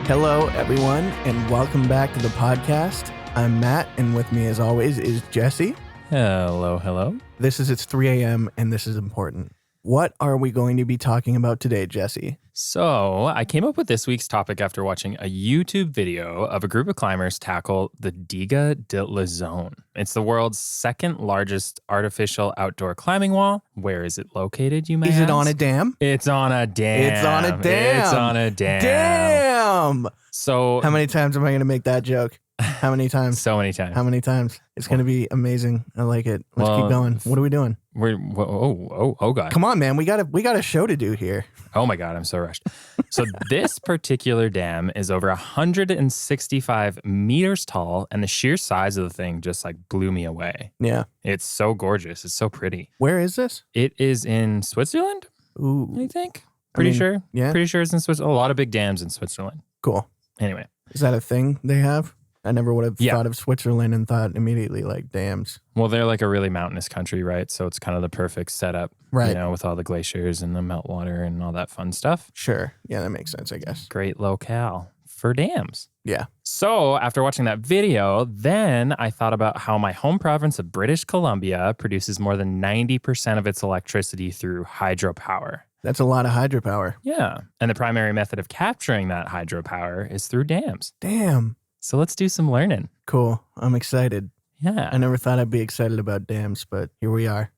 Hello, everyone, and welcome back to the podcast. I'm Matt, and with me, as always, is Jessy. Hello, hello. This is It's 3 a.m., and this is important. What are we going to be talking about today, Jessy? So, I came up with this week's topic after watching a YouTube video of a group of climbers tackle the Diga de la Zone. It's the world's second largest artificial outdoor climbing wall. Where is it located, you may ask? Is it on a dam? It's on a dam. It's on a dam. It's on a dam. Damn! So, How many times am I going to make that joke? How many times? so many times. How many times? It's going to be amazing. I like it. Let's Well, keep going. What are we doing? Oh, God. Come on, man. We got a show to do here. Oh my God, I'm so rushed. So this particular dam is over 165 meters tall, and the sheer size of the thing just like blew me away. Yeah. It's so gorgeous. It's so pretty. Where is this? It is in Switzerland, Ooh. I think. Pretty sure. Yeah. Pretty sure it's in Switzerland. A lot of big dams in Switzerland. Cool. Anyway. Is that a thing they have? I never would have Yeah. thought of Switzerland and thought immediately like dams. Well, they're like a really mountainous country, right? So it's kind of the perfect setup, Right. you know, with all the glaciers and the meltwater and all that fun stuff. Sure. Yeah, that makes sense, I guess. Great locale for dams. Yeah. So after watching that video, then I thought about how my home province of British Columbia produces more than 90% of its electricity through hydropower. That's a lot of hydropower. Yeah. And the primary method of capturing that hydropower is through dams. Damn. So let's do some learning. Cool. I'm excited. Yeah. I never thought I'd be excited about dams, but here we are.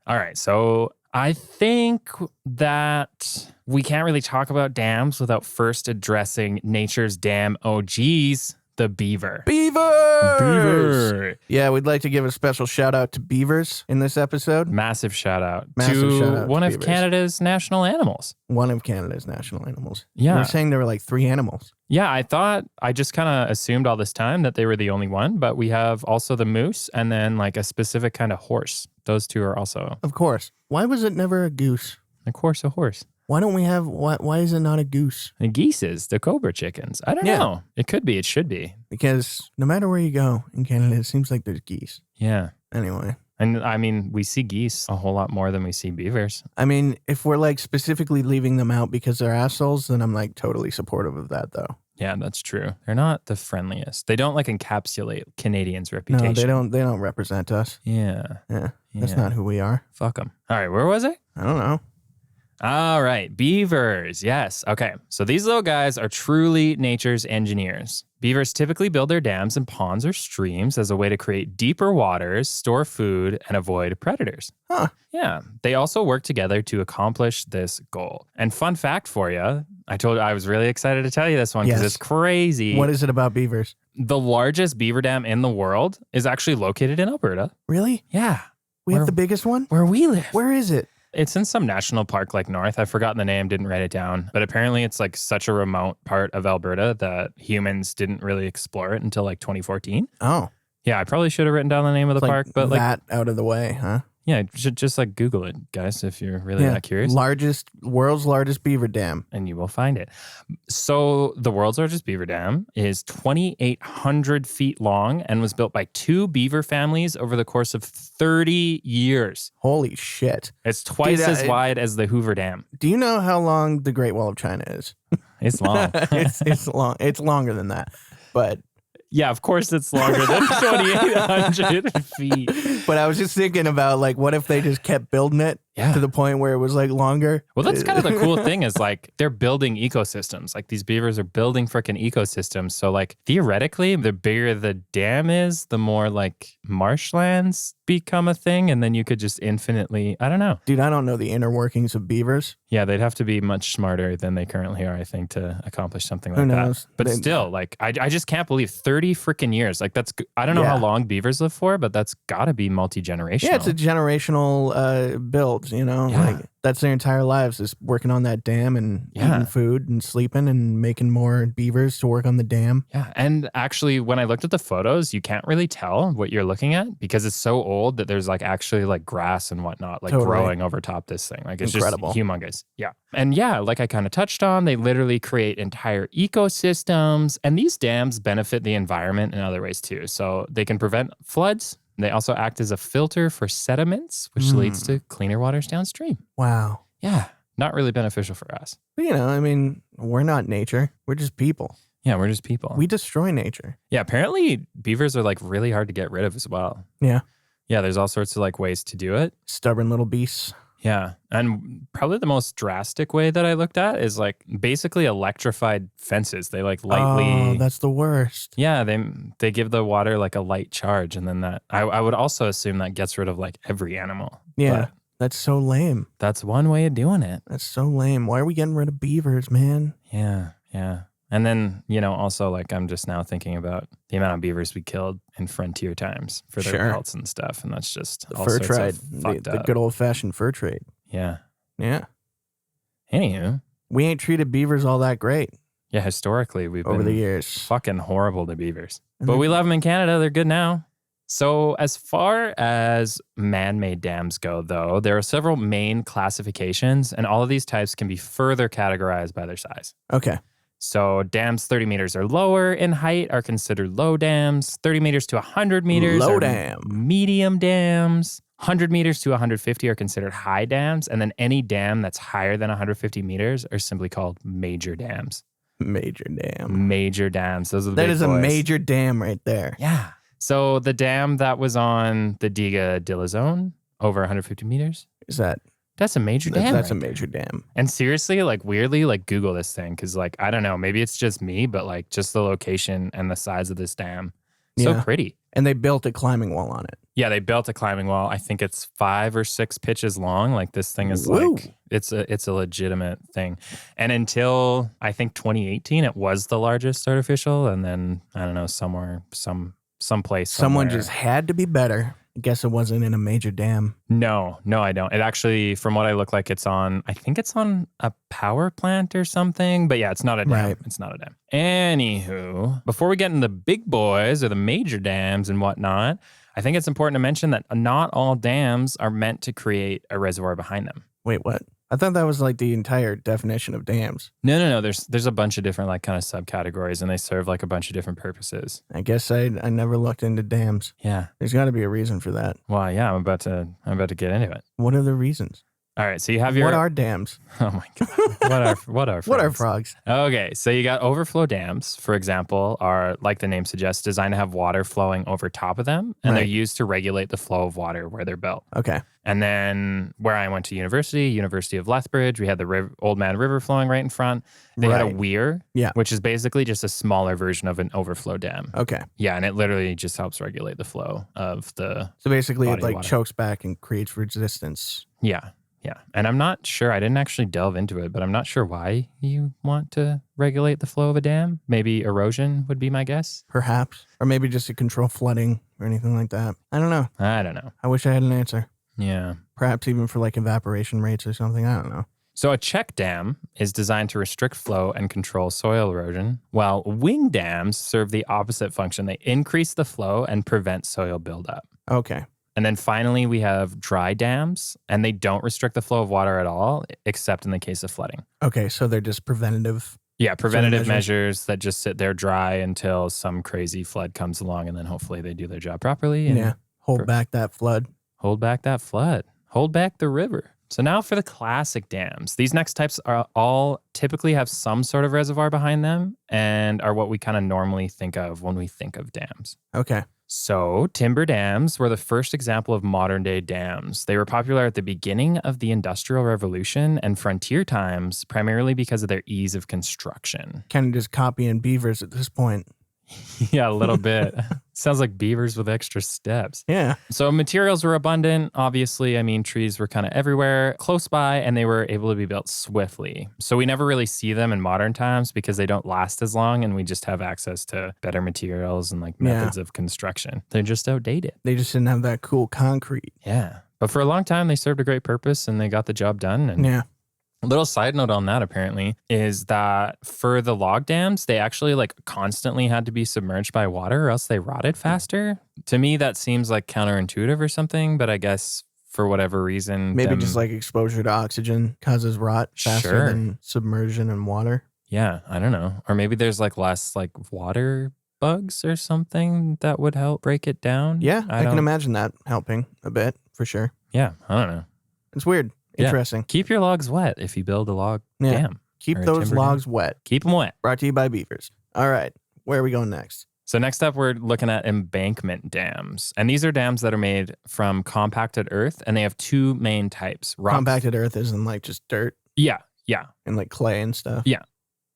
All right. So I think that we can't really talk about dams without first addressing nature's dam OGs, the beaver. Beavers! Yeah, we'd like to give a special shout out to beavers in this episode. Massive shout out Massive to shout out one to of beavers. Canada's national animals. One of Canada's national animals. Yeah. They're saying there were like 3 animals. Yeah, I just kind of assumed all this time that they were the only one, but we have also the moose and then like a specific kind of horse. Those two are also, Of course. Why was it never a goose? of course, a horse. Why don't we have, why is it not a goose? And geeses, the cobra chickens. I don't Yeah. know. It could be. It should be. Because no matter where you go in Canada, it seems like there's geese. Yeah. Anyway. And I mean, we see geese a whole lot more than we see beavers. I mean, if we're like specifically leaving them out because they're assholes, then I'm like totally supportive of that though. Yeah, that's true. They're not the friendliest. They don't like encapsulate Canadians' reputation. No, they don't represent us. Yeah. Yeah. That's Yeah. not who we are. Fuck them. All right, where was I? I don't know. All right, beavers. Yes. Okay. So these little guys are truly nature's engineers. Beavers typically build their dams in ponds or streams as a way to create deeper waters, store food, and avoid predators. Huh. Yeah. They also work together to accomplish this goal. And fun fact for you, I was really excited to tell you this one because Yes. it's crazy. What is it about beavers? The largest beaver dam in the world is actually located in Alberta. Really? Yeah. We Where- have the biggest one? Where we live. Where is it? It's in some national park like north. I've forgotten the name, didn't write it down. But apparently it's like such a remote part of Alberta that humans didn't really explore it until like 2014. Oh. Yeah, I probably should have written down the name of the It's park, but like, that out of the way, huh? yeah, just like Google it, guys, if you're really that curious. World's largest beaver dam. And you will find it. So the world's largest beaver dam is 2,800 feet long and was built by 2 beaver families over the course of 30 years. Holy shit. It's twice Dude, as wide as the Hoover Dam. Do you know how long the Great Wall of China is? It's long. it's long. It's longer than that. But Yeah, of course it's longer than 2,800 feet. But I was just thinking about like, what if they just kept building it Yeah. to the point where it was like longer? Well, that's kind of the cool thing is like they're building ecosystems. Like these beavers are building freaking ecosystems. So like theoretically, the bigger the dam is, the more like marshlands become a thing. And then you could just infinitely, I don't know. Dude, I don't know the inner workings of beavers. Yeah, they'd have to be much smarter than they currently are, I think, to accomplish something like Who knows? that. But They- still, like, I just can't believe 30 freaking years. Like, I don't know Yeah. how long beavers live for, but that's got to be multi-generational. Yeah, it's a generational build, you know? Yeah. Like that's their entire lives is working on that dam and Yeah. eating food and sleeping and making more beavers to work on the dam. Yeah. And actually, when I looked at the photos, you can't really tell what you're looking at because it's so old that there's like actually like grass and whatnot, like Totally. growing over top this thing. Like it's Incredible. just humongous. Yeah. And yeah, like I kind of touched on, they literally create entire ecosystems. And these dams benefit the environment in other ways too. So they can prevent floods. They also act as a filter for sediments, which leads to cleaner waters downstream. Wow. Yeah. Not really beneficial for us. But, you know, I mean, we're not nature. We're just people. Yeah, we're just people. We destroy nature. Yeah, apparently beavers are like really hard to get rid of as well. Yeah. Yeah, there's all sorts of like ways to do it. Stubborn little beasts. Yeah. And probably the most drastic way that I looked at is like basically electrified fences. They like lightly. Oh, that's the worst. Yeah, they give the water like a light charge, and then that I would also assume that gets rid of like every animal. Yeah. But That's so lame. that's one way of doing it. That's so lame. Why are we getting rid of beavers, man? Yeah, yeah. And then, also like I'm just now thinking about the amount of beavers we killed in frontier times for their Sure. pelts and stuff. And that's just The all fur sorts trade. of fucked The up. good old-fashioned fur trade. Yeah. Yeah. Anywho, We ain't treated beavers all that great yeah, historically we've over been the years. fucking horrible to beavers. And But then- we love them in Canada. They're good now. So as far as man-made dams go, though, there are several main classifications, and all of these types can be further categorized by their size. Okay. So dams 30 meters or lower in height are considered low dams. 30 meters to 100 meters Low are dam. medium dams. 100 meters to 150 are considered high dams. And then any dam that's higher than 150 meters are simply called major dams. Major dam. Major dams. Those are the That big is a boys. major dam right there. Yeah. So the dam that was on the Diga Dilla Zone over 150 meters, Is that? that's a major dam. That's a right there. major dam. And seriously, like weirdly, like Google this thing because, like, I don't know, maybe it's just me, but like just the location and the size of this dam, so Yeah. pretty. And they built a climbing wall on it. Yeah, they built a climbing wall. I think it's 5 or 6 pitches long. Like this thing is Whoa. like it's a legitimate thing. And until I think 2018, it was the largest artificial. And then I don't know, somewhere, someplace, Someone somewhere. just had to be better. I guess it wasn't in a major dam. No, I don't. It actually, from what I look like, I think it's on a power plant or something. But yeah, it's not a dam. Right. It's not a dam. Anywho, before we get into the big boys or the major dams and whatnot, I think it's important to mention that not all dams are meant to create a reservoir behind them. Wait, what? I thought that was like the entire definition of dams. No. There's a bunch of different like kind of subcategories, and they serve like a bunch of different purposes. I guess I never looked into dams. Yeah. There's got to be a reason for that. Well, yeah, I'm about to get into it. What are the reasons? All right, so you have your. What are dams? Oh my god. What are What are frogs? frogs? Okay, so you got overflow dams, for example, are, like the name suggests, designed to have water flowing over top of them, and they're Right. used to regulate the flow of water where they're built. Okay. And then where I went to University of Lethbridge, we had the Old Man River flowing right in front. They had a Right. weir, Yeah. which is basically just a smaller version of an overflow dam. Okay. Yeah, and it literally just helps regulate the flow of the, So basically Body it like water. chokes back and creates resistance. yeah. And I'm not sure, I didn't actually delve into it, but I'm not sure why you want to regulate the flow of a dam. Maybe erosion would be my guess. Perhaps. Or maybe just to control flooding or anything like that. I don't know. I don't know. I wish I had an answer. Yeah. Perhaps even for like evaporation rates or something. I don't know. So a check dam is designed to restrict flow and control soil erosion, while wing dams serve the opposite function. They increase the flow and prevent soil buildup. Okay. And then finally, we have dry dams, and they don't restrict the flow of water at all, except in the case of flooding. Okay. So they're just preventative. Yeah, preventative measures. measures that just sit there dry until some crazy flood comes along, and then hopefully they do their job properly and Yeah. Hold back that flood. hold back that flood, hold back the river. So now for the classic dams. These next types are all typically have some sort of reservoir behind them and are what we kind of normally think of when we think of dams. Okay. So timber dams were the first example of modern day dams. They were popular at the beginning of the Industrial Revolution and frontier times, primarily because of their ease of construction. Kind of just copying beavers at this point. Yeah, a little bit. Sounds like beavers with extra steps. Yeah. So materials were abundant. Obviously, I mean, trees were kind of everywhere close by, and they were able to be built swiftly. So we never really see them in modern times because they don't last as long, and we just have access to better materials and like methods of construction. They're just outdated. They just didn't have that cool concrete. Yeah. But for a long time, they served a great purpose and they got the job done. And Yeah. a little side note on that apparently is that for the log dams, they actually like constantly had to be submerged by water or else they rotted faster. To me, that seems like counterintuitive or something, but I guess for whatever reason. Maybe just like exposure to oxygen causes rot faster Sure. than submersion in water. Yeah, I don't know. Or maybe there's like less like water bugs or something that would help break it down. Yeah, I can don't- imagine that helping a bit for sure. Yeah, I don't know. It's weird. Yeah. Interesting. Keep your logs wet if you build a log Yeah. dam. Keep Or a those timber logs wet. Keep them wet. Brought to you by beavers. All right. Where are we going next? So next up, we're looking at embankment dams. And these are dams that are made from compacted earth, and they have two main types. Compacted earth isn't like just dirt Yeah. and like clay and stuff? Yeah.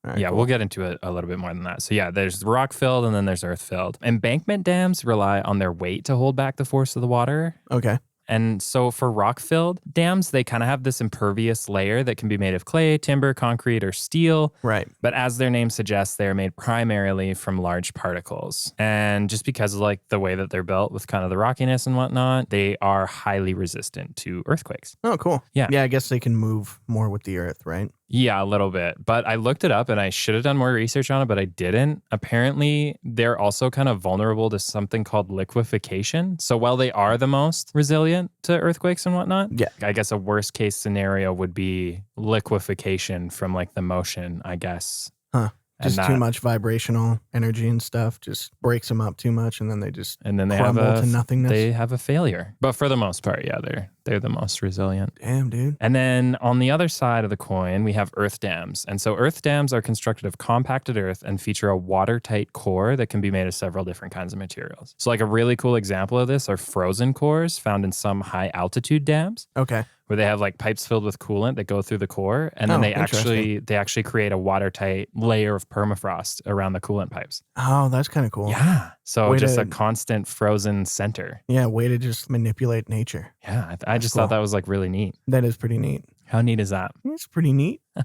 All right, Yeah, cool. we'll get into it a little bit more than that. So yeah, there's rock filled and then there's earth filled. Embankment dams rely on their weight to hold back the force of the water. Okay. And so for rock-filled dams, they kind of have this impervious layer that can be made of clay, timber, concrete, or steel. Right. But as their name suggests, they are made primarily from large particles. And just because of like the way that they're built with kind of the rockiness and whatnot, they are highly resistant to earthquakes. Oh, cool. Yeah. Yeah, I guess they can move more with the earth, right? Yeah, a little bit. But I looked it up and I should have done more research on it, but I didn't. Apparently, they're also kind of vulnerable to something called liquefaction. So while they are the most resilient to earthquakes and whatnot, Yeah. I guess a worst case scenario would be liquefaction from like the motion, I guess. Huh. And Just too much vibrational energy and stuff just breaks them up too much, and then they just and then they crumble have to nothingness. They have a failure. But for the most part, yeah, they're the most resilient. Damn, dude. And then on the other side of the coin, we have earth dams. And so earth dams are constructed of compacted earth and feature a watertight core that can be made of several different kinds of materials. So like a really cool example of this are frozen cores found in some high altitude dams. Okay. Where they have like pipes filled with coolant that go through the core, and then they actually create a watertight layer of permafrost around the coolant pipes. Oh, that's kind of cool. Yeah. So just a constant frozen center. Yeah, way to just manipulate nature. Yeah, I just thought that was like really neat. That is pretty neat. How neat is that? It's pretty neat. All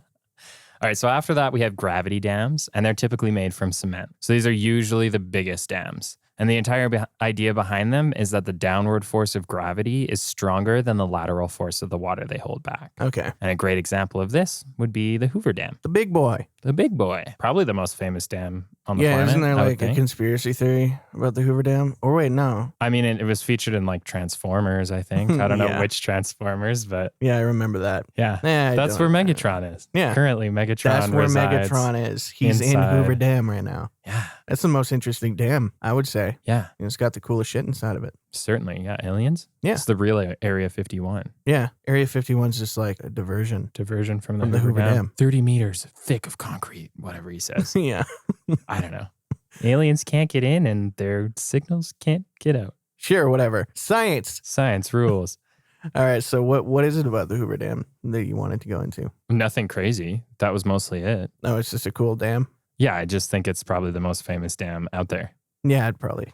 right, so after that, we have gravity dams, and they're typically made from cement. So these are usually the biggest dams. And the entire idea behind them is that the downward force of gravity is stronger than the lateral force of the water they hold back. Okay. And a great example of this would be the Hoover Dam. The big boy. The big boy. Probably the most famous dam on the planet. Yeah, isn't there like a think. conspiracy theory about the Hoover Dam? Or wait, no. I mean, it was featured in like Transformers, I think. I don't know which Transformers, but... Yeah, I remember that. Yeah. That's where Megatron is. Yeah. Currently, Megatron That's where resides Megatron is. He's inside. In Hoover Dam right now. Yeah. That's the most interesting dam, I would say. Yeah. And it's got the coolest shit inside of it. Certainly. Yeah. Aliens? Yeah. It's the real Area 51. Yeah. Area 51 is just like a diversion. Diversion from the Hoover Dam. 30 meters thick of concrete, whatever he says. Yeah. I don't know. Aliens can't get in and their signals can't get out. Sure, whatever. Science rules. All right. So what is it about the Hoover Dam that you wanted to go into? Nothing crazy. That was mostly it. Oh, it's just a cool dam? Yeah, I just think it's probably the most famous dam out there. Yeah, I'd probably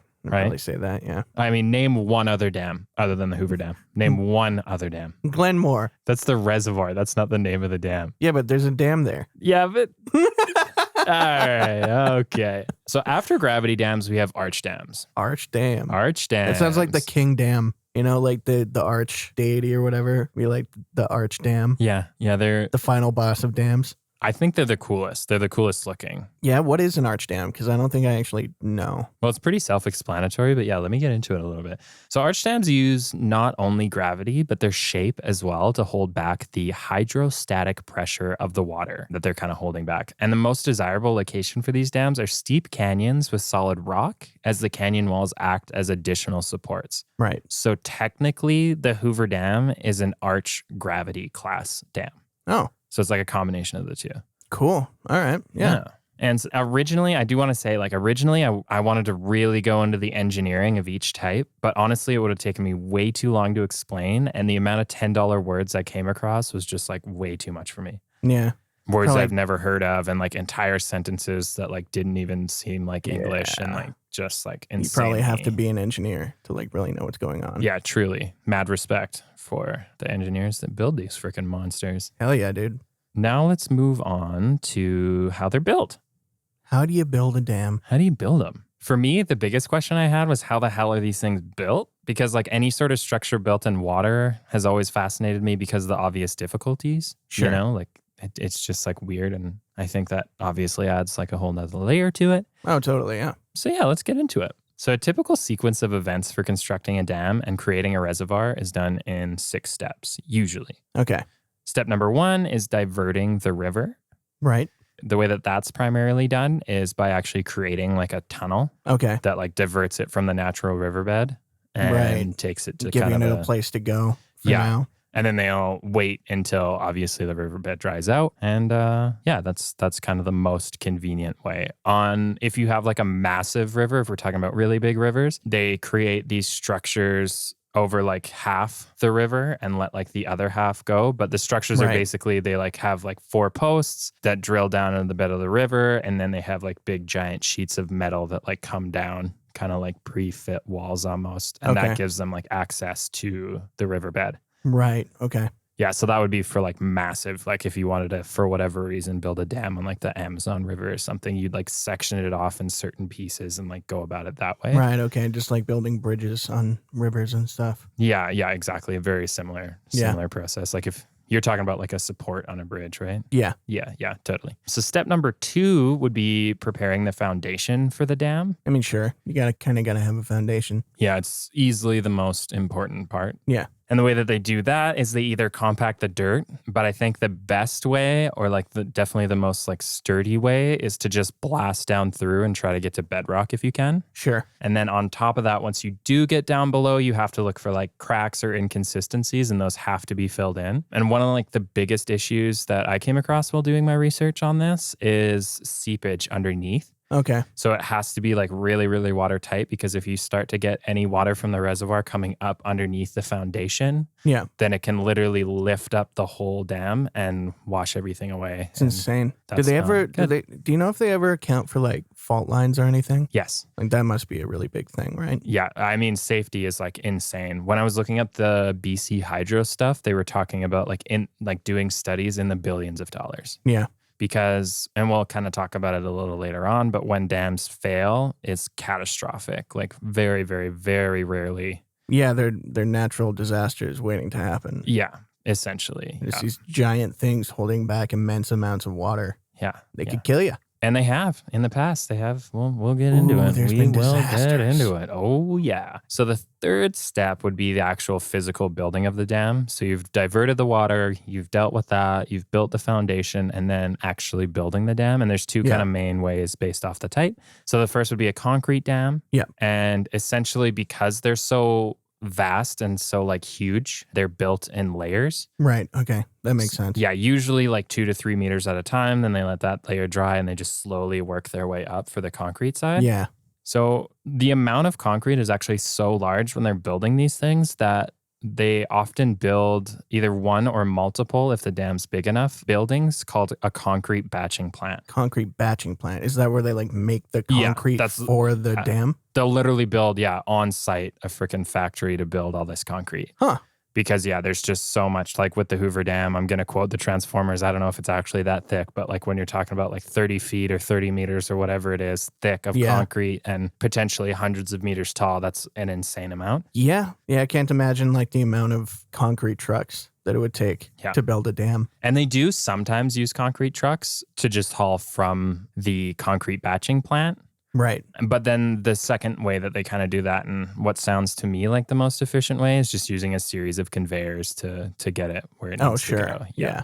say that, yeah. I mean, name one other dam other than the Hoover Dam. Name one other dam. Glenmore. That's the reservoir. That's not the name of the dam. Yeah, but there's a dam there. Yeah, but... All right, okay. So after gravity dams, we have arch dams. Arch dam. It sounds like the king dam. You know, like the arch deity or whatever. We like the arch dam. Yeah, they're... the final boss of dams. I think they're the coolest. They're the coolest looking. Yeah, what is an arch dam? Because I don't think I actually know. Well, it's pretty self-explanatory, but yeah, let me get into it a little bit. So arch dams use not only gravity, but their shape as well to hold back the hydrostatic pressure of the water that they're kind of holding back. And the most desirable location for these dams are steep canyons with solid rock, as the canyon walls act as additional supports. Right. So technically, the Hoover Dam is an arch gravity class dam. Oh. So it's like a combination of the two. Cool. All right. Yeah. And originally, I do want to say, I wanted to really go into the engineering of each type, but honestly, it would have taken me way too long to explain. And the amount of $10 words I came across was just like way too much for me. Yeah. Words I've never heard of, and like entire sentences that like didn't even seem like English, and like just like insane. You probably have to be an engineer to like really know what's going on. Yeah, truly. Mad respect for the engineers that build these freaking monsters. Hell yeah, dude. Now let's move on to how they're built. How do you build a dam? How do you build them? For me, the biggest question I had was how the hell are these things built? Because like any sort of structure built in water has always fascinated me because of the obvious difficulties. Sure. You know, like it's just like weird. And I think that obviously adds like a whole nother layer to it. Oh, totally. Yeah. So yeah, let's get into it. So a typical sequence of events for constructing a dam and creating a reservoir is done in 6 steps, usually. Okay. Step number 1 is diverting the river. Right. The way that that's primarily done is by actually creating like a tunnel. Okay. That like diverts it from the natural riverbed and takes it to giving kind of it a place to go for now. And then they'll wait until obviously the riverbed dries out. And that's kind of the most convenient way. If you have like a massive river, if we're talking about really big rivers, they create these structures over like half the river and let like the other half go. But the structures are basically, they like have like 4 posts that drill down into the bed of the river. And then they have like big giant sheets of metal that like come down, kind of like pre-fit walls almost. And that gives them like access to the riverbed. Right. Okay. Yeah, so that would be for like massive, like if you wanted to, for whatever reason, build a dam on like the Amazon River or something, you'd like section it off in certain pieces and like go about it that way. Right. Okay. Just like building bridges on rivers and stuff. Yeah, exactly. A very similar process. Like if you're talking about like a support on a bridge, right? Yeah. Yeah, totally. So step number 2 would be preparing the foundation for the dam. I mean, sure. You gotta have a foundation. Yeah, it's easily the most important part. Yeah. And the way that they do that is they either compact the dirt, but I think the best way, or like definitely the most like sturdy way, is to just blast down through and try to get to bedrock if you can. Sure. And then on top of that, once you do get down below, you have to look for like cracks or inconsistencies, and those have to be filled in. And one of like the biggest issues that I came across while doing my research on this is seepage underneath. Okay. So it has to be like really, really watertight, because if you start to get any water from the reservoir coming up underneath the foundation, then it can literally lift up the whole dam and wash everything away. It's insane. Do you know if they ever account for like fault lines or anything? Yes. Like that must be a really big thing, right? Yeah. I mean, safety is like insane. When I was looking at the BC Hydro stuff, they were talking about like doing studies in the billions of dollars. Yeah. Because, and we'll kind of talk about it a little later on, but when dams fail, it's catastrophic. Like very, very, very rarely. Yeah, they're natural disasters waiting to happen. Yeah, essentially. There's these giant things holding back immense amounts of water. Yeah. They could kill you. And they have in the past. They have. We'll get into it. We will get into it. Oh, yeah. So the third step would be the actual physical building of the dam. So you've diverted the water, you've dealt with that, you've built the foundation, and then actually building the dam. And there's 2 kind of main ways based off the type. So the first would be a concrete dam. Yeah. And essentially, because they're so vast and so like huge, they're built in layers. Right. Okay. That makes sense. Yeah. Usually like 2 to 3 meters at a time. Then they let that layer dry and they just slowly work their way up for the concrete side. Yeah. So the amount of concrete is actually so large when they're building these things that they often build either one or multiple, if the dam's big enough, buildings called a concrete batching plant. Concrete batching plant. Is that where they like make the concrete for the dam? They'll literally build, on site, a freaking factory to build all this concrete. Huh. Because, there's just so much, like with the Hoover Dam, I'm going to quote the Transformers. I don't know if it's actually that thick, but like when you're talking about like 30 feet or 30 meters or whatever it is thick of concrete and potentially hundreds of meters tall, that's an insane amount. Yeah. Yeah. I can't imagine like the amount of concrete trucks that it would take to build a dam. And they do sometimes use concrete trucks to just haul from the concrete batching plant. Right. But then the second way that they kind of do that, and what sounds to me like the most efficient way, is just using a series of conveyors to get it where it needs to go. Yeah.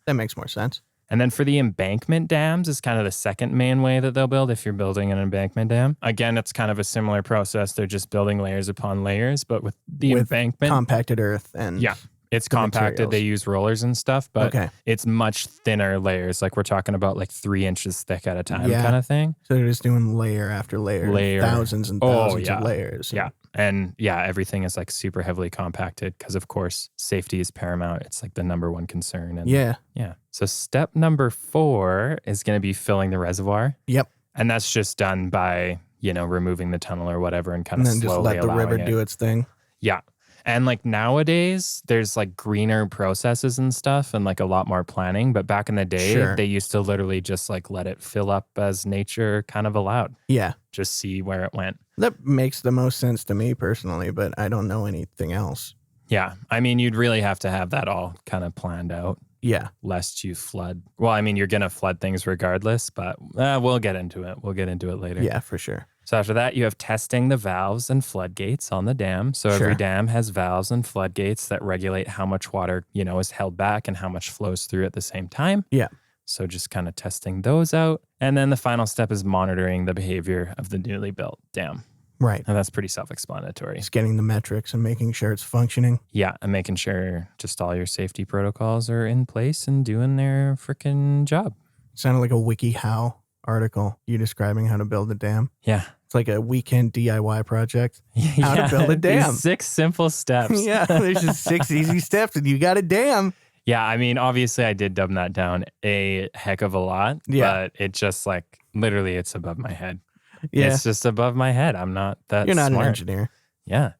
That makes more sense. And then for the embankment dams is kind of the second main way that they'll build if you're building an embankment dam. Again, it's kind of a similar process. They're just building layers upon layers, but with the embankment. Compacted earth and... Yeah. It's compacted. Materials. They use rollers and stuff, but it's much thinner layers. Like we're talking about like 3 inches thick at a time kind of thing. So they're just doing layer after layer. Thousands and thousands of layers. And everything is like super heavily compacted because of course safety is paramount. It's like the number one concern. And So step number 4 is going to be filling the reservoir. Yep. And that's just done by, removing the tunnel or whatever and kind of slowly just let the river do its thing. Yeah. And like nowadays, there's like greener processes and stuff and like a lot more planning. But back in the day, they used to literally just like let it fill up as nature kind of allowed. Yeah. Just see where it went. That makes the most sense to me personally, but I don't know anything else. Yeah. I mean, you'd really have to have that all kind of planned out. Yeah. Lest you flood. Well, I mean, you're going to flood things regardless, but we'll get into it. We'll get into it later. Yeah, for sure. So after that, you have testing the valves and floodgates on the dam. So every dam has valves and floodgates that regulate how much water, is held back and how much flows through at the same time. Yeah. So just kind of testing those out. And then the final step is monitoring the behavior of the newly built dam. Right. And that's pretty self-explanatory. Just getting the metrics and making sure it's functioning. Yeah, and making sure just all your safety protocols are in place and doing their freaking job. Sounded like a WikiHow article. You describing how to build a dam. Yeah. It's like a weekend DIY project. How to build a dam. These 6 simple steps. Yeah, there's just 6 easy steps and you got a dam. Yeah, I mean, obviously I did dumb that down a heck of a lot, but it just like literally it's above my head. Yeah. It's just above my head. I'm not that You're not smart. an engineer. Yeah.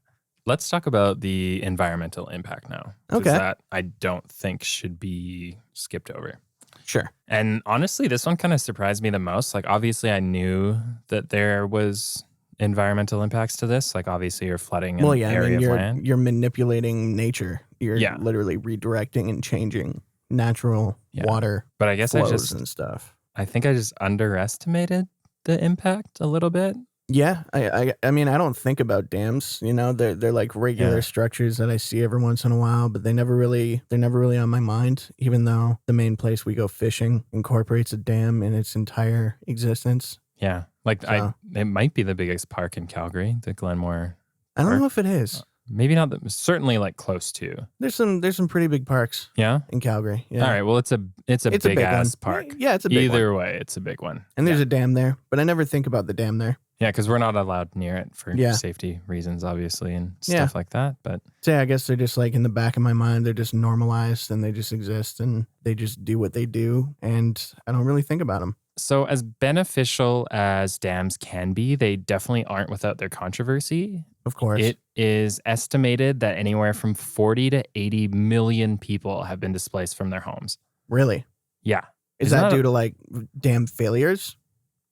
Let's talk about the environmental impact now. Okay. That I don't think should be skipped over. Sure. And honestly, this one kind of surprised me the most. Like, obviously, I knew that there was environmental impacts to this. Like, obviously, you're flooding an area of land. You're manipulating nature. You're literally redirecting and changing natural water but I guess flows and stuff. I think I just underestimated the impact a little bit. Yeah, I mean, I don't think about dams. You know, they're like regular structures that I see every once in a while, but they're never really on my mind. Even though the main place we go fishing incorporates a dam in its entire existence. Yeah, like it might be the biggest park in Calgary, the Glenmore. I don't know if it is. Maybe not. Certainly, like close to. There's some pretty big parks. Yeah, in Calgary. Yeah. All right. Well, it's a big ass park. Yeah, it's a big one. Either way, it's a big one. And there's a dam there, but I never think about the dam there. Yeah, because we're not allowed near it for safety reasons, obviously, and stuff like that. But so I guess they're just like in the back of my mind. They're just normalized and they just exist and they just do what they do. And I don't really think about them. So as beneficial as dams can be, they definitely aren't without their controversy. Of course. It is estimated that anywhere from 40 to 80 million people have been displaced from their homes. Really? Yeah. Is that due to like dam failures?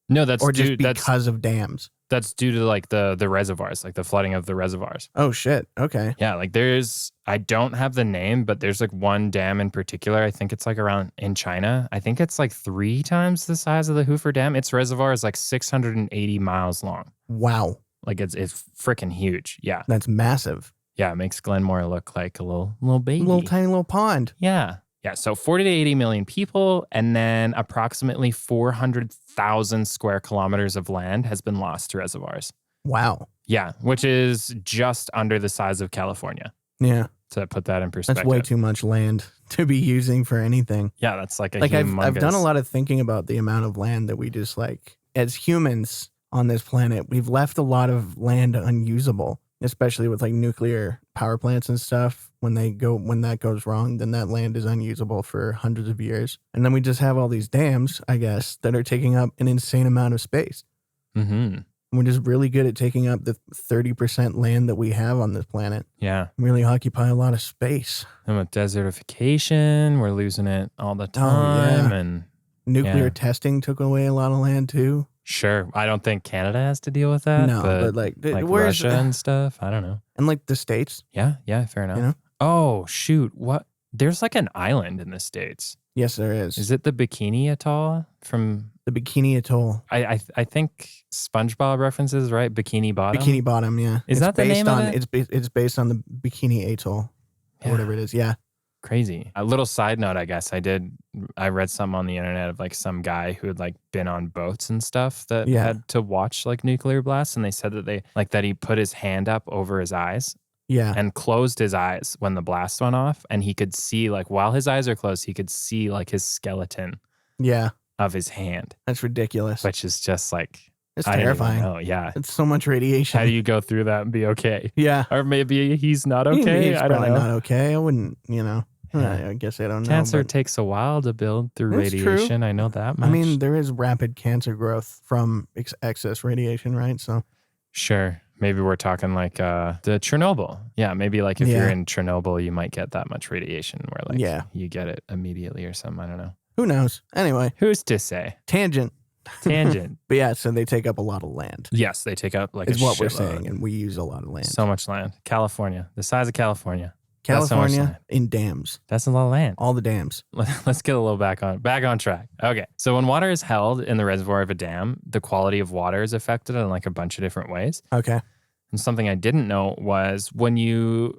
No, that's or just because of dams. That's due to like the reservoirs, like the flooding of the reservoirs. Oh shit. Okay. Yeah, like I don't have the name, but there's like one dam in particular. I think it's like around in China. I think it's like 3 times the size of the Hoover Dam. Its reservoir is like 680 miles long. Wow. Like it's freaking huge. Yeah. That's massive. Yeah, it makes Glenmore look like a little baby. A little tiny little pond. Yeah. Yeah, so 40 to 80 million people, and then approximately 400,000 square kilometers of land has been lost to reservoirs. Wow. Yeah, which is just under the size of California. Yeah. To put that in perspective. That's way too much land to be using for anything. Yeah, that's like humongous... I've done a lot of thinking about the amount of land that we just like, as humans on this planet, we've left a lot of land unusable, especially with like nuclear power plants and stuff. When that goes wrong, then that land is unusable for hundreds of years. And then we just have all these dams, I guess, that are taking up an insane amount of space. Mm-hmm. And we're just really good at taking up the 30% land that we have on this planet. Yeah. Really occupy a lot of space. And with desertification, we're losing it all the time. Oh, yeah. And nuclear testing took away a lot of land too. Sure. I don't think Canada has to deal with that. No, but like Russia and stuff. I don't know. And like the States. Yeah, fair enough. You know? Oh, shoot. What? There's like an island in the States. Yes, there is. Is it the Bikini Atoll from... The Bikini Atoll. I think SpongeBob references, right? Bikini Bottom? Bikini Bottom, yeah. Is that the name of it? It's based on the Bikini Atoll or whatever it is, yeah. Crazy. A little side note, I guess. I read something on the internet of like some guy who had like been on boats and stuff that had to watch like nuclear blasts, and they said that he put his hand up over his eyes. Yeah. And closed his eyes when the blast went off, and he could see, like, while his eyes are closed, he could see like his skeleton of his hand. That's ridiculous. Which is just like, it's terrifying. Oh, yeah. It's so much radiation. How do you go through that and be okay? Yeah. Or maybe he's not okay. I don't know. Not okay. I wouldn't, I guess I don't know. Cancer takes a while to build through radiation. True. I know that much. I mean, there is rapid cancer growth from excess radiation, right? So sure. Maybe we're talking like the Chernobyl. Yeah, maybe like if you're in Chernobyl, you might get that much radiation where like you get it immediately or something. I don't know. Who knows? Anyway. Who's to say? Tangent. But yeah, so they take up a lot of land. Yes, they take up like is what we're saying, and we use a lot of land. So much land. California, the size of California. California in dams. That's a lot of land. All the dams. Let's get a little back on track. Okay. So when water is held in the reservoir of a dam, the quality of water is affected in like a bunch of different ways. Okay. And something I didn't know was when you're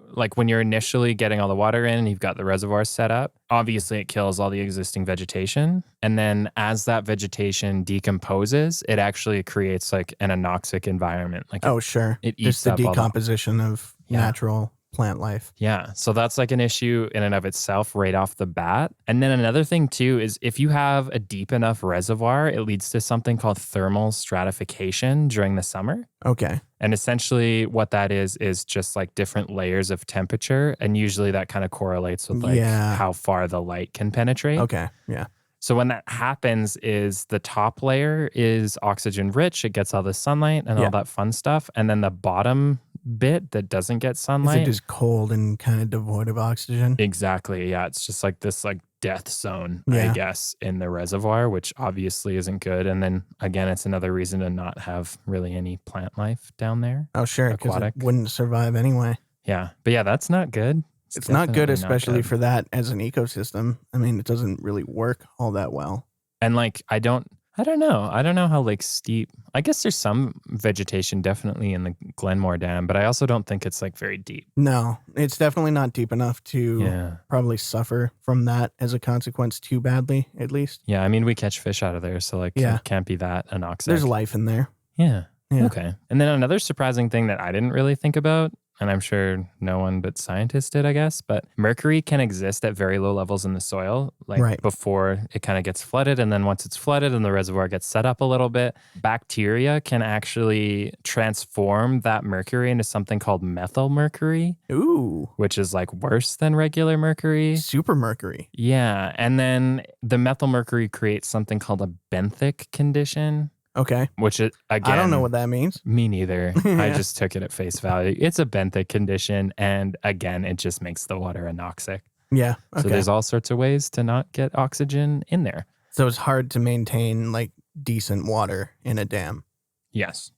initially getting all the water in and you've got the reservoir set up, obviously it kills all the existing vegetation. And then as that vegetation decomposes, it actually creates like an anoxic environment. Like Sure. it Just eats the up all the decomposition of natural plant life. Yeah. So that's like an issue in and of itself right off the bat. And then another thing too is if you have a deep enough reservoir, it leads to something called thermal stratification during the summer. Okay. And essentially what that is just like different layers of temperature. And usually that kind of correlates with like how far the light can penetrate. Okay. Yeah. So when that happens is the top layer is oxygen rich. It gets all the sunlight and all that fun stuff. And then the bottom bit that doesn't get sunlight. Is it just cold and kind of devoid of oxygen? Exactly. Yeah. It's just like this like death zone, I guess, in the reservoir, which obviously isn't good. And then again, it's another reason to not have really any plant life down there. Oh, sure. Because it wouldn't survive anyway. Yeah. But yeah, that's not good. It's not good, especially for that as an ecosystem. I mean, it doesn't really work all that well. And like, I don't know. I don't know how like steep. I guess there's some vegetation definitely in the Glenmore Dam, but I also don't think it's like very deep. No, it's definitely not deep enough to probably suffer from that as a consequence too badly, at least. Yeah, I mean, we catch fish out of there, so like it can't be that anoxic. There's life in there. Yeah. Okay. And then another surprising thing that I didn't really think about, and I'm sure no one but scientists did, I guess, but mercury can exist at very low levels in the soil, like before it kind of gets flooded. And then once it's flooded and the reservoir gets set up a little bit, bacteria can actually transform that mercury into something called methyl mercury. Ooh. Which is like worse than regular mercury. Super mercury. Yeah. And then the methyl mercury creates something called a benthic condition. Okay. Which is, again, I don't know what that means. Me neither. I just took it at face value. It's a benthic condition. And again, it just makes the water anoxic. Yeah. Okay. So there's all sorts of ways to not get oxygen in there. So it's hard to maintain like decent water in a dam. Yes.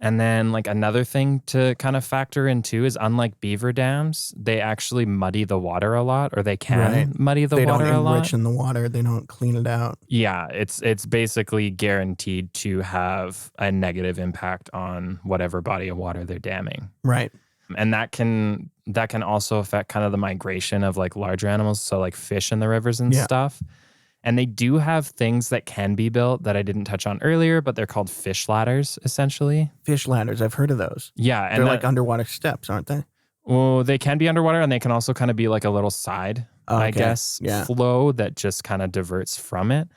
And then like another thing to kind of factor in too is unlike beaver dams, they actually muddy the water a lot, or they can muddy the water a lot. They don't enrich in the water. They don't clean it out. Yeah, it's basically guaranteed to have a negative impact on whatever body of water they're damming. Right. And that can also affect kind of the migration of like larger animals, so like fish in the rivers and stuff. And they do have things that can be built that I didn't touch on earlier, but they're called fish ladders, essentially. Fish ladders. I've heard of those. Yeah. And they're like underwater steps, aren't they? Well, they can be underwater, and they can also kind of be like a little side, I guess, flow that just kind of diverts from it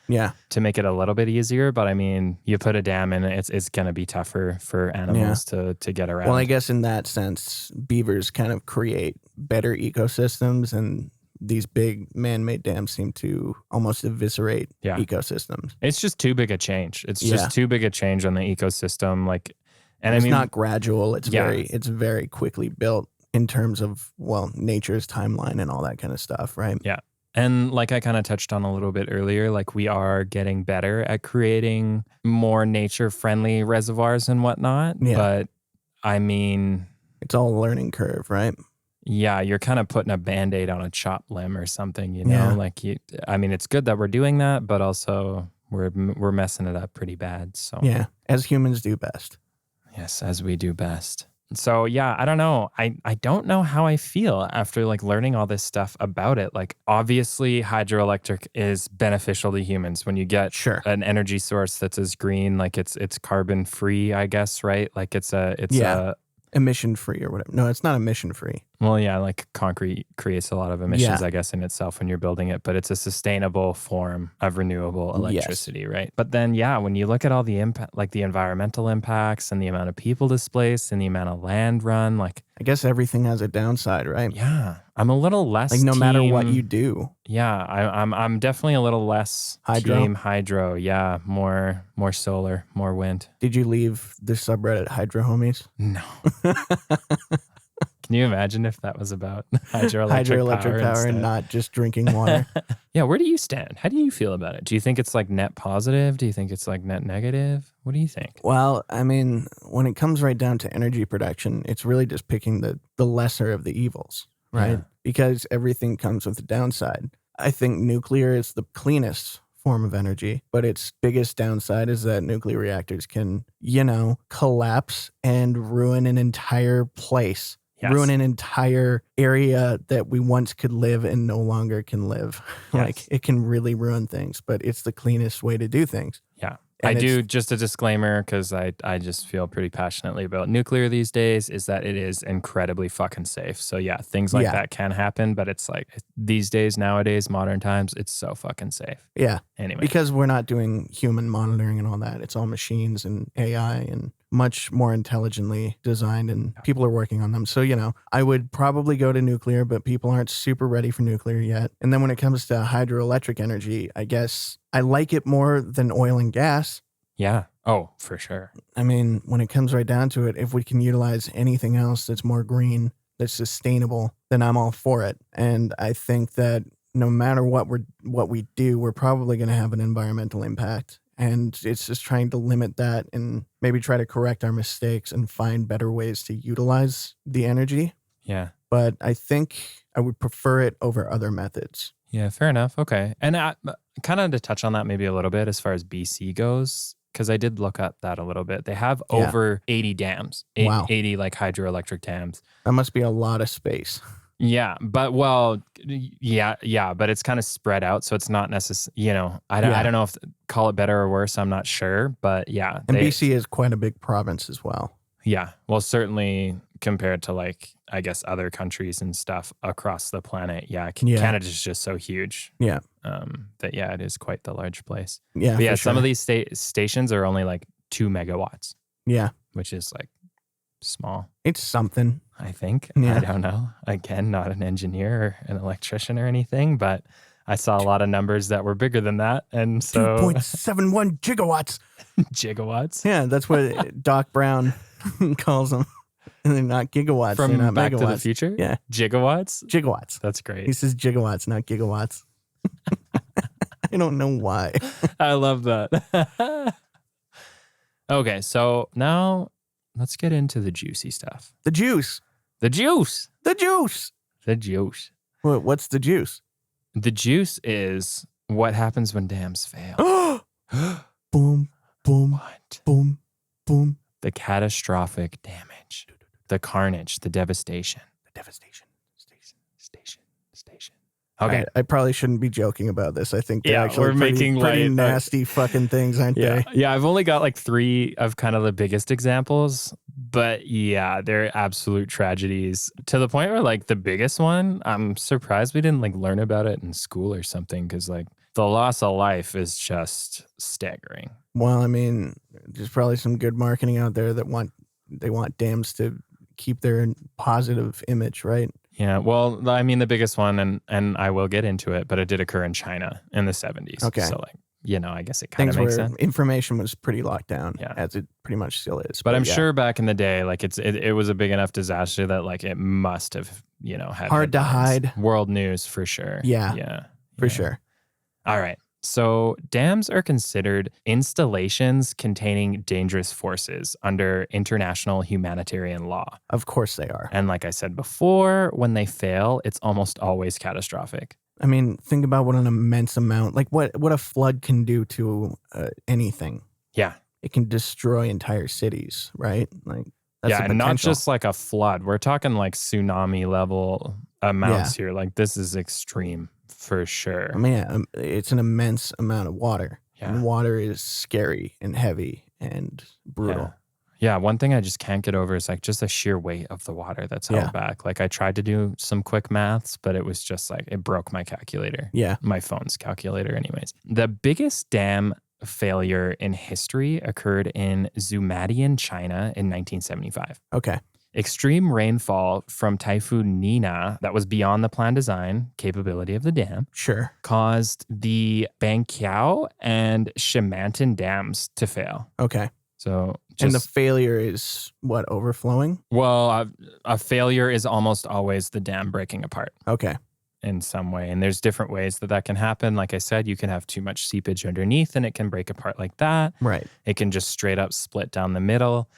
to make it a little bit easier. But I mean, you put a dam in, it's going to be tougher for animals to get around. Well, I guess in that sense, beavers kind of create better ecosystems, and these big man-made dams seem to almost eviscerate ecosystems. It's just too big a change. It's just too big a change on the ecosystem. Like, and it's I mean, not gradual. It's very quickly built in terms of, well, nature's timeline and all that kind of stuff, right? Yeah. And like I kind of touched on a little bit earlier, like we are getting better at creating more nature-friendly reservoirs and whatnot. Yeah. But I mean, it's all a learning curve, right? Yeah, you're kind of putting a Band-Aid on a chopped limb or something, you know? Like, I mean, it's good that we're doing that, but also we're messing it up pretty bad. So yeah, as humans do best. Yes, as we do best. So yeah, I don't know. I don't know how I feel after like learning all this stuff about it. Like obviously hydroelectric is beneficial to humans when you get an energy source that's as green, like it's carbon free, I guess, right? Like it's a emission free or whatever. No, it's not emission free. Well, yeah, like concrete creates a lot of emissions, I guess, in itself when you're building it, but it's a sustainable form of renewable electricity, right? But then, yeah, when you look at all the impact, like the environmental impacts and the amount of people displaced and the amount of land run, like I guess everything has a downside, right? Yeah, I'm a little less like no matter what you do. Yeah, I'm definitely a little less team hydro. Yeah, more solar, more wind. Did you leave the subreddit Hydro Homies? No. Can you imagine if that was about hydroelectric power and not just drinking water? Yeah, where do you stand? How do you feel about it? Do you think it's like net positive? Do you think it's like net negative? What do you think? Well, I mean, when it comes right down to energy production, it's really just picking the lesser of the evils, right? Yeah. Because everything comes with a downside. I think nuclear is the cleanest form of energy. But its biggest downside is that nuclear reactors can, collapse and ruin an entire place. Yes. Ruin an entire area that we once could live and no longer can live. Like, Yes. it can really ruin things, but it's the cleanest way to do things. Yeah. And I do, just a disclaimer, because I just feel pretty passionately about nuclear these days, is that it is incredibly fucking safe. So yeah, things like that can happen, but it's like these days, nowadays, modern times, it's so fucking safe. Yeah. Anyway. Because we're not doing human monitoring and all that. It's all machines and AI and much more intelligently designed, and people are working on them. So, I would probably go to nuclear, but people aren't super ready for nuclear yet. And then when it comes to hydroelectric energy, I guess I like it more than oil and gas. Yeah. Oh, for sure. I mean, when it comes right down to it, if we can utilize anything else that's more green, that's sustainable, then I'm all for it. And I think that no matter what we do, we're probably going to have an environmental impact. And it's just trying to limit that and maybe try to correct our mistakes and find better ways to utilize the energy. Yeah. But I think I would prefer it over other methods. Yeah, fair enough. Okay. And kind of to touch on that maybe a little bit as far as BC goes, because I did look up that a little bit. They have over 80 dams, Wow. 80 like hydroelectric dams. That must be a lot of space. Yeah, but but it's kind of spread out, so it's not necessarily, I don't know if call it better or worse, I'm not sure, but yeah. And BC is quite a big province as well. Yeah, well, certainly compared to like, I guess, other countries and stuff across the planet, Canada's just so huge. Yeah. That, it is quite the large place. Yeah, but some of these stations are only like 2 megawatts. Yeah. Which is like small. It's something. I think. Yeah. I don't know. Again, not an engineer or an electrician or anything, but I saw a lot of numbers that were bigger than that. And so 2.71 gigawatts. Gigawatts. Yeah, that's what Doc Brown calls them. And they're not gigawatts. From they're not Back megawatts. to the Future? Yeah. Gigawatts? Gigawatts. That's great. He says gigawatts, not gigawatts. I don't know why. I love that. Okay, so now let's get into the juicy stuff. The juice. The juice. The juice. The juice. What's the juice? The juice is what happens when dams fail. Boom, boom, What? boom, boom. The catastrophic damage, the carnage, the devastation. The devastation. Station. Okay. I probably shouldn't be joking about this. I think they're actually we're making pretty light. nasty fucking things, aren't they? Yeah, I've only got like 3 of kind of the biggest examples, but yeah, they're absolute tragedies to the point where like the biggest one, I'm surprised we didn't like learn about it in school or something, because like the loss of life is just staggering. Well, I mean, there's probably some good marketing out there that want dams to keep their positive image, right? Yeah, well, I mean, the biggest one, and I will get into it, but it did occur in China in the 70s. Okay. So like, I guess it kind of makes sense. Information was pretty locked down, Yeah. as it pretty much still is. But I'm sure back in the day, like it was a big enough disaster that like it must have, had hard to headlines. hide. World news for sure. Yeah. For sure. All right. So dams are considered installations containing dangerous forces under international humanitarian law. Of course they are. And like I said before, when they fail, it's almost always catastrophic. I mean, think about what an immense amount, like what a flood can do to anything. Yeah. It can destroy entire cities, right? Like that's the and not potential. just like a flood. We're talking like tsunami level amounts here. Like this is extreme for sure. I mean, it's an immense amount of water. Yeah. And water is scary and heavy and brutal. Yeah, one thing I just can't get over is like just the sheer weight of the water that's held back. Like I tried to do some quick maths, but it was just like, it broke my calculator. Yeah. My phone's calculator anyways. The biggest dam failure in history occurred in Zhoumadian, China in 1975. Okay. Extreme rainfall from Typhoon Nina that was beyond the planned design capability of the dam Sure. caused the Bangqiao and Shimantan dams to fail. Okay. So And the failure is what, overflowing? Well, a failure is almost always the dam breaking apart Okay. in some way. And there's different ways that can happen. Like I said, you can have too much seepage underneath and it can break apart like that. Right. It can just straight up split down the middle.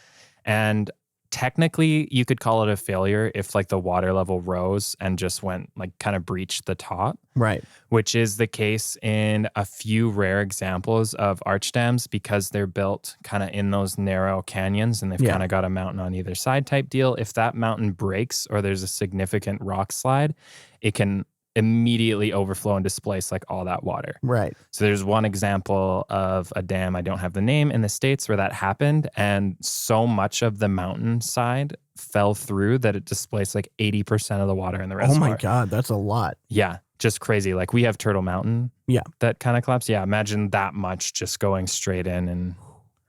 And technically you could call it a failure if like the water level rose and just went like kind of breached the top. Right. Which is the case in a few rare examples of arch dams because they're built kind of in those narrow canyons and they've kind of got a mountain on either side type deal. If that mountain breaks or there's a significant rock slide, it can immediately overflow and displace like all that water. Right. So there's one example of a dam, I don't have the name, in the States where that happened. And so much of the mountainside fell through that it displaced like 80% of the water in the reservoir. Oh my God, that's a lot. Yeah, just crazy. Like we have Turtle Mountain. Yeah. That kind of collapsed. Yeah, imagine that much just going straight in and...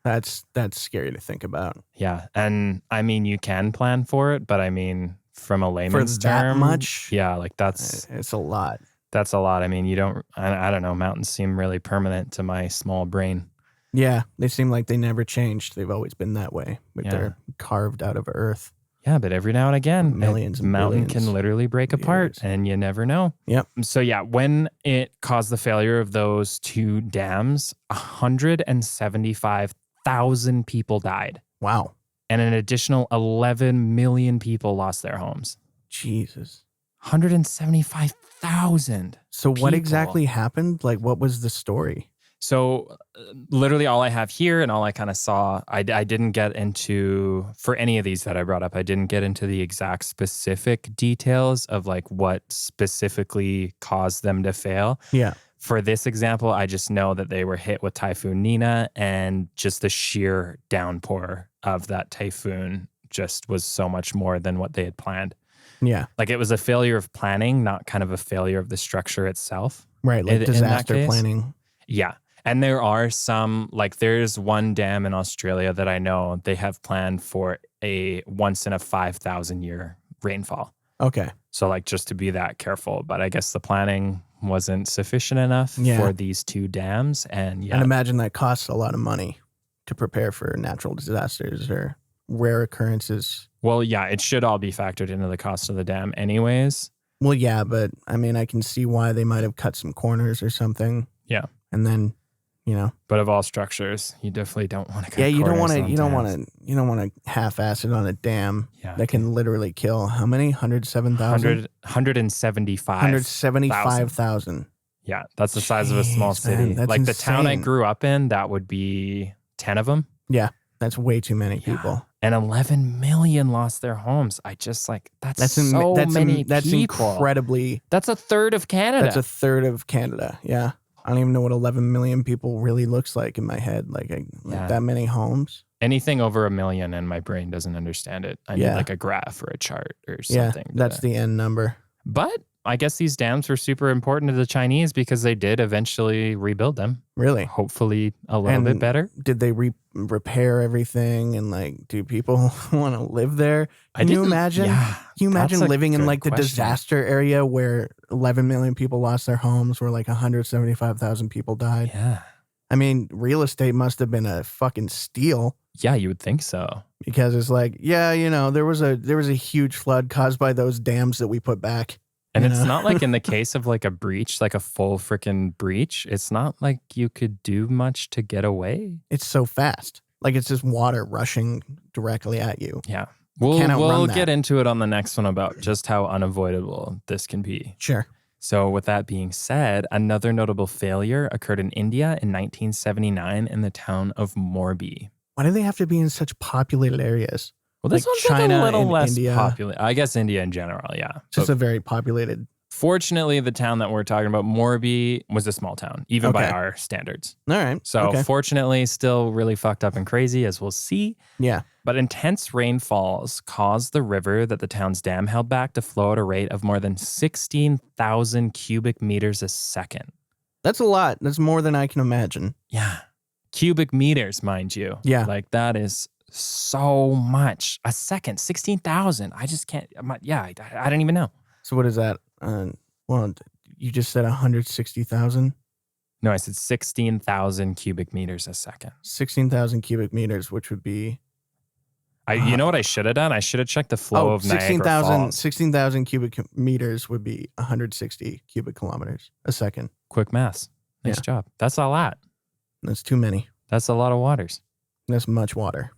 That's scary to think about. Yeah, and I mean, you can plan for it, but I mean... From a layman's for that term, much, yeah, like it's a lot. That's a lot. I mean, you don't. I don't know. Mountains seem really permanent to my small brain. Yeah, they seem like they never changed. They've always been that way. But they're carved out of earth. Yeah, but every now and again, millions a mountain can literally break apart, and you never know. Yep. So yeah, when it caused the failure of those two dams, 175,000 people died. Wow. And an additional 11 million people lost their homes. Jesus. 175,000. So what exactly happened? Like, what was the story? So literally all I have here and all I kind of saw, I didn't get into, for any of these that I brought up, I didn't get into the exact specific details of like what specifically caused them to fail. Yeah. For this example, I just know that they were hit with Typhoon Nina and just the sheer downpour of that typhoon just was so much more than what they had planned. Yeah. Like it was a failure of planning, not kind of a failure of the structure itself. Right. Like disaster planning. Yeah. And there are some, like there's one dam in Australia that I know they have planned for a once in a 5,000 year rainfall. Okay. So like just to be that careful. But I guess the planning wasn't sufficient enough for these two dams. And And imagine that costs a lot of money to prepare for natural disasters or rare occurrences. Well, yeah, it should all be factored into the cost of the dam anyways. Well, yeah, but I mean, I can see why they might have cut some corners or something. Yeah. And then, you know. But of all structures, you definitely don't want to cut corners. You don't want to half-ass it on a dam that can literally kill how many? 107,000? 175,000. Yeah, that's the size of a small city. Man, like insane. the town I grew up in, that would be 10 of them. Yeah, that's way too many people. And 11 million lost their homes. I just like, that's many people. That's incredibly. That's a third of Canada. That's a third of Canada, yeah. I don't even know what 11 million people really looks like in my head. Like that many homes. Anything over 1 million and my brain doesn't understand it. I need like a graph or a chart or something. Yeah, that's the end number. But I guess these dams were super important to the Chinese because they did eventually rebuild them. Really? Hopefully a little bit better. Did they repair everything? And like, do people want to live there? Can you imagine? Yeah, can you imagine living in like the question. disaster area where 11 million people lost their homes, where like 175,000 people died? Yeah. I mean, real estate must have been a fucking steal. Yeah, you would think so. Because it's like, there was a huge flood caused by those dams that we put back. And it's not like in the case of like a breach, like a full freaking breach, it's not like you could do much to get away. It's so fast. Like it's just water rushing directly at you. Yeah. We'll get into it on the next one about just how unavoidable this can be. Sure. So with that being said, another notable failure occurred in India in 1979 in the town of Morbi. Why do they have to be in such populated areas? Well, this one's China, like a little less popular. I guess India in general, yeah. Just a very populated. Fortunately, the town that we're talking about, Morbi, was a small town, even by our standards. All right. So fortunately, still really fucked up and crazy, as we'll see. Yeah. But intense rainfalls caused the river that the town's dam held back to flow at a rate of more than 16,000 cubic meters a second. That's a lot. That's more than I can imagine. Yeah. Cubic meters, mind you. Yeah. Like that is so much a second. 16,000. I just can't. I don't even know. So what is that? Well, you just said 160,000? No, I said 16,000 cubic meters a second. 16,000 cubic meters, which would be... you know what I should have done? I should have checked the flow of Niagara Falls. 16,000 cubic meters would be 160 cubic kilometers a second. Quick maths. Nice job. That's a lot. That's too many. That's a lot of waters. That's much water.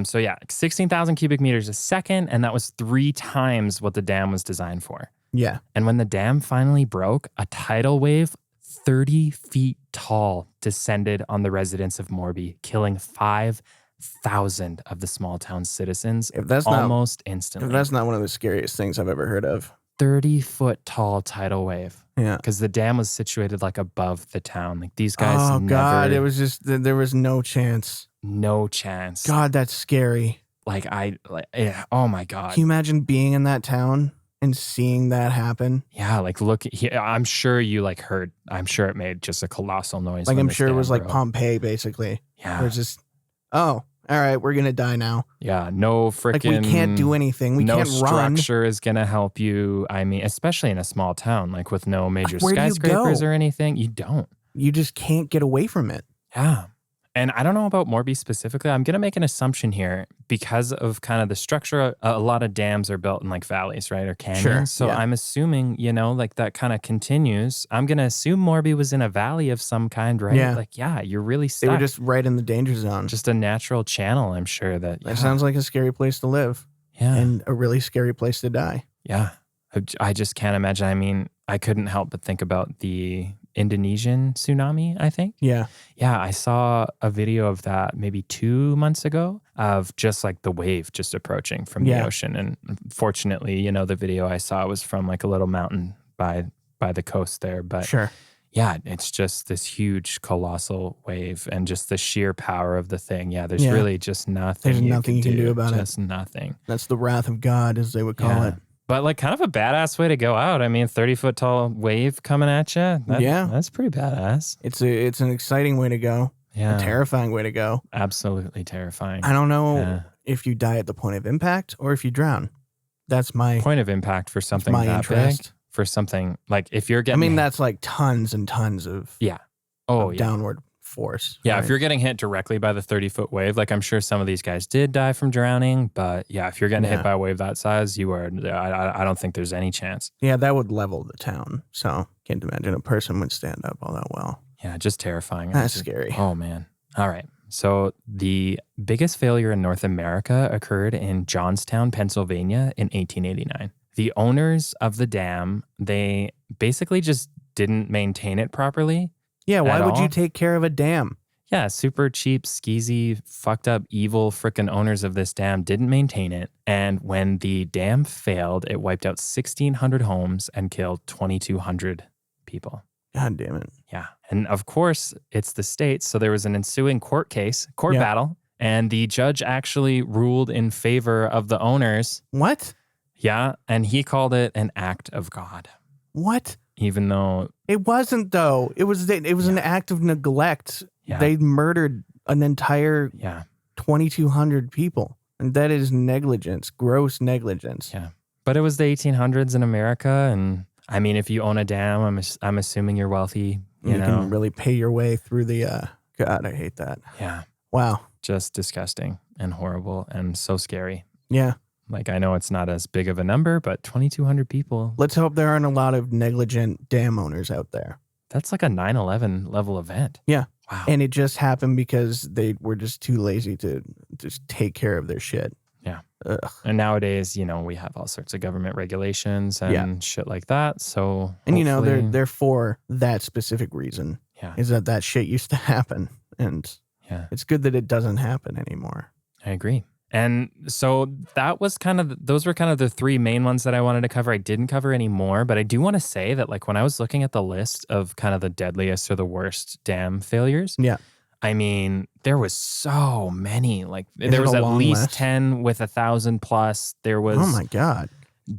So yeah, 16,000 cubic meters a second, and that was 3 times what the dam was designed for. Yeah. And when the dam finally broke, a tidal wave 30 feet tall descended on the residents of Morby, killing 5,000 of the small town's citizens If that's almost if instantly. that's not one of the scariest things I've ever heard of. 30-foot tall tidal wave. Yeah. Because the dam was situated like above the town. Like these guys Oh, never. God. It was just, there was no chance. No chance. God, that's scary. Oh my God. Can you imagine being in that town and seeing that happen? Yeah, like look, I'm sure you like heard, I'm sure it made just a colossal noise. Like, when I'm this sure it dam was like broke. Pompeii, basically. Yeah. Where it's just, oh, all right, we're going to die now. Yeah, no freaking. Like, we can't do anything. We can't run. No structure is going to help you. I mean, especially in a small town, like with no major Where do you skyscrapers go? or anything. You don't. You just can't get away from it. Yeah. And I don't know about Morby specifically. I'm going to make an assumption here because of kind of the structure. A lot of dams are built in like valleys, right? Or canyons. Sure, So yeah. I'm assuming, like that kind of continues. I'm going to assume Morby was in a valley of some kind, right? Yeah. Like, yeah, you're really stuck. They were just right in the danger zone. Just a natural channel, I'm sure that. That sounds like a scary place to live. Yeah. And a really scary place to die. Yeah. I just can't imagine. I mean, I couldn't help but think about the Indonesian tsunami, I think. Yeah. Yeah, I saw a video of that maybe 2 months ago of just like the wave just approaching from the ocean. And fortunately, the video I saw was from like a little mountain by the coast there. But Sure. yeah, it's just this huge colossal wave and just the sheer power of the thing. Yeah, there's really just nothing. There's nothing you can do about it. Just nothing. That's the wrath of God, as they would call it. But like kind of a badass way to go out. I mean, 30-foot tall wave coming at you. That's pretty badass. It's an exciting way to go. Yeah. A terrifying way to go. Absolutely terrifying. I don't know if you die at the point of impact or if you drown. That's my point of impact for something my that interest. big. For something like if you're getting. I mean, that's like tons and tons of downward force. Yeah, right? if you're getting hit directly by the 30-foot wave, like I'm sure some of these guys did die from drowning, but yeah, if you're getting hit by a wave that size, you are. I don't think there's any chance. Yeah, that would level the town. So can't imagine a person would stand up all that well. Yeah, just terrifying. That's scary. Oh man. All right. So the biggest failure in North America occurred in Johnstown, Pennsylvania in 1889. The owners of the dam, they basically just didn't maintain it properly. Yeah, why would all. you take care of a dam? Yeah, super cheap, skeezy, fucked up, evil frickin' owners of this dam didn't maintain it. And when the dam failed, it wiped out 1,600 homes and killed 2,200 people. God damn it. Yeah. And of course, it's the States. So there was an ensuing court battle, and the judge actually ruled in favor of the owners. What? Yeah. And he called it an act of God. What? Even though it wasn't, though. It was an act of neglect. Yeah. They murdered an entire 2,200 people. And that is negligence, gross negligence. Yeah. But it was the 1800s in America. And I mean, if you own a dam, I'm assuming you're wealthy. You know? Can really pay your way through the, God, I hate that. Yeah. Wow. Just disgusting and horrible and so scary. Yeah. Like, I know it's not as big of a number, but 2,200 people. Let's hope there aren't a lot of negligent dam owners out there. That's like a 9/11 level event. Yeah. Wow. And it just happened because they were just too lazy to just take care of their shit. Yeah. Ugh. And nowadays, we have all sorts of government regulations and shit like that. So, and they're for that specific reason. Yeah. Is that shit used to happen. And it's good that it doesn't happen anymore. I agree. And so those were kind of the three main ones that I wanted to cover. I didn't cover any more, but I do want to say that like when I was looking at the list of kind of the deadliest or the worst dam failures, I mean, there was so many. Like there was at least list? 10 with 1,000 plus. There was, oh my God,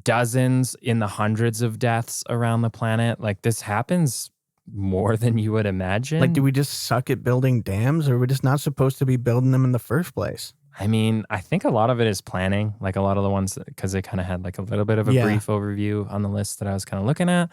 dozens in the hundreds of deaths around the planet. Like this happens more than you would imagine. Like, do we just suck at building dams, or are we just not supposed to be building them in the first place? I mean, I think a lot of it is planning, like a lot of the ones, because they kind of had like a little bit of a brief overview on the list that I was kind of looking at.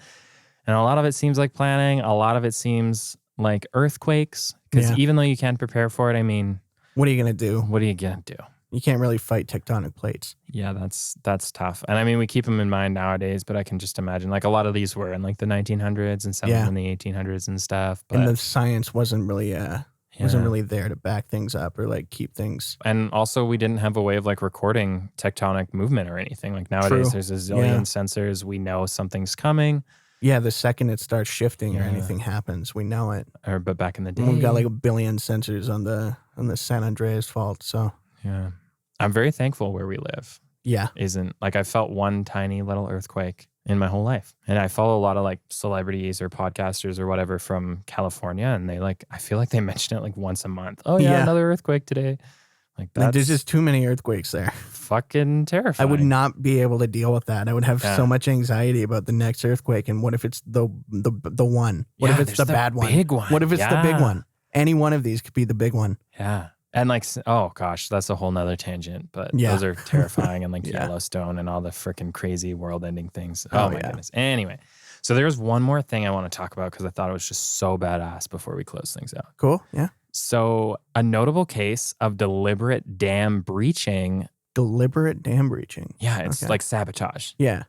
And a lot of it seems like planning. A lot of it seems like earthquakes, because even though you can't prepare for it, I mean, what are you going to do? What are you going to do? You can't really fight tectonic plates. Yeah, that's tough. And I mean, we keep them in mind nowadays, but I can just imagine like a lot of these were in like the 1900s and some in the 1800s and stuff. But, and the science wasn't really wasn't Yeah. really there to back things up or like keep things. And also, we didn't have a way of like recording tectonic movement or anything. Like nowadays, True. there's a zillion Yeah. sensors. We know something's coming. Yeah, the second it starts shifting or Yeah. anything happens, we know it. But back in the day, And we've got like a billion sensors on the San Andreas fault. So yeah, I'm very thankful where we live. yeah, Isn't like I felt one tiny little earthquake in my whole life. And I follow a lot of like celebrities or podcasters or whatever from California. And they like, I feel like they mention it like once a month. Oh yeah, Yeah. another earthquake today. Like that's like there's just too many earthquakes there. fucking terrifying. I would not be able to deal with that. I would have Yeah. so much anxiety about the next earthquake. And what if it's the one? What if Yeah, it's the there's bad one? big one. What if it's the big Yeah. one? Any one of these could be the big one. Yeah. And like, oh gosh, that's a whole nother tangent, but Yeah. those are terrifying and like Yeah. Yellowstone and all the freaking crazy world ending things. Oh, Oh my yeah. goodness. Anyway, so there's one more thing I want to talk about because I thought it was just so badass before we close things out. Cool. Yeah. So a notable case of deliberate dam breaching. Deliberate dam breaching. Yeah, it's Okay. like sabotage Yeah.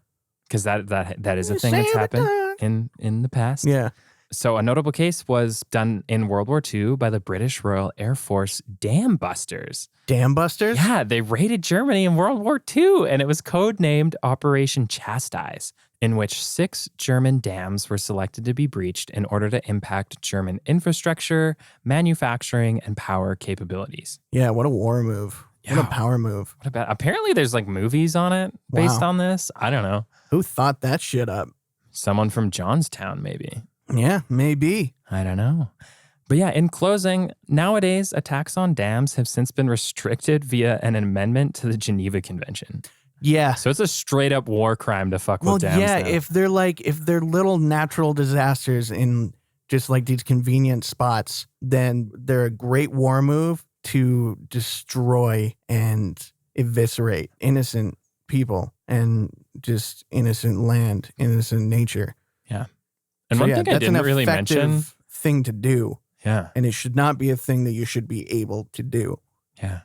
because that is a thing that's happened in the past. Yeah. So a notable case was done in World War II by the British Royal Air Force dam busters. Dam busters? Yeah, they raided Germany in World War II, and it was codenamed Operation Chastise, in which 6 German dams were selected to be breached in order to impact German infrastructure, manufacturing, and power capabilities. Yeah. What a war move. What Yeah. a power move. What about? Apparently, there's like movies on it based Wow. on this. I don't know. Who thought that shit up? Someone from Johnstown, maybe. Yeah, maybe. I don't know. But yeah, in closing, nowadays, attacks on dams have since been restricted via an amendment to the Geneva Convention. Yeah. So it's a straight up war crime to fuck Well, with dams. yeah, now. if they're little natural disasters in just like these convenient spots, then they're a great war move to destroy and eviscerate innocent people and just innocent land, innocent nature. And So, one yeah, thing I that's an didn't really mention. effective thing to do, Yeah. and it should not be a thing that you should be able to do. Yeah.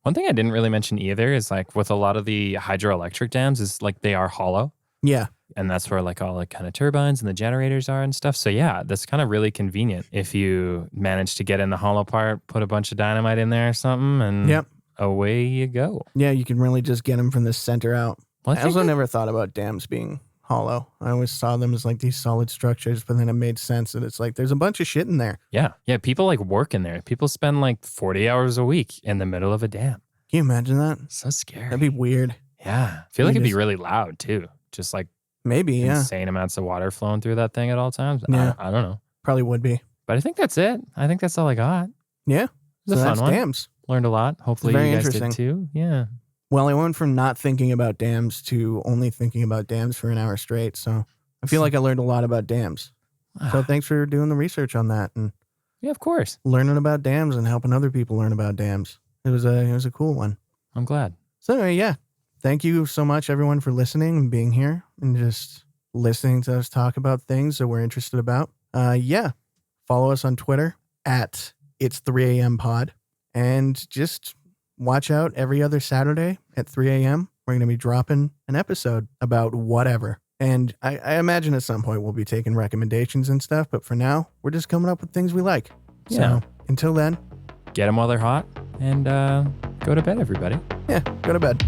One thing I didn't really mention either is like with a lot of the hydroelectric dams is like they are hollow. Yeah. And that's where like all the kind of turbines and the generators are and stuff. So yeah, that's kind of really convenient if you manage to get in the hollow part, put a bunch of dynamite in there or something, and Yep. away you go. Yeah, you can really just get them from the center out. Well, I also never thought about dams being hollow. I always saw them as like these solid structures, but then it made sense that it's like there's a bunch of shit in there. Yeah. People like work in there. People spend like 40 hours a week in the middle of a dam. Can you imagine that? So scary. That'd be weird. Yeah. I feel like You it'd be just- really loud too. Just like Maybe, yeah. insane amounts of water flowing through that thing at all times. Yeah. I don't know. Probably would be. But I think that's it. I think that's all I got. Yeah. It was So a that's fun one. dams. Learned a lot. Hopefully very you guys interesting. did too. Yeah. Well, I went from not thinking about dams to only thinking about dams for an hour straight. So I feel like I learned a lot about dams. So thanks for doing the research on that and Yeah, of course. learning about dams and helping other people learn about dams. It was a cool one. I'm glad. So anyway, yeah. Thank you so much, everyone, for listening and being here and just listening to us talk about things that we're interested about. Yeah. Follow us on Twitter at It's 3 a.m. pod. And just watch out every other Saturday at 3 a.m. We're going to be dropping an episode about whatever. And I imagine at some point we'll be taking recommendations and stuff. But for now, we're just coming up with things we like. Yeah. So until then, Get them while they're hot and go to bed, everybody. yeah, go to bed.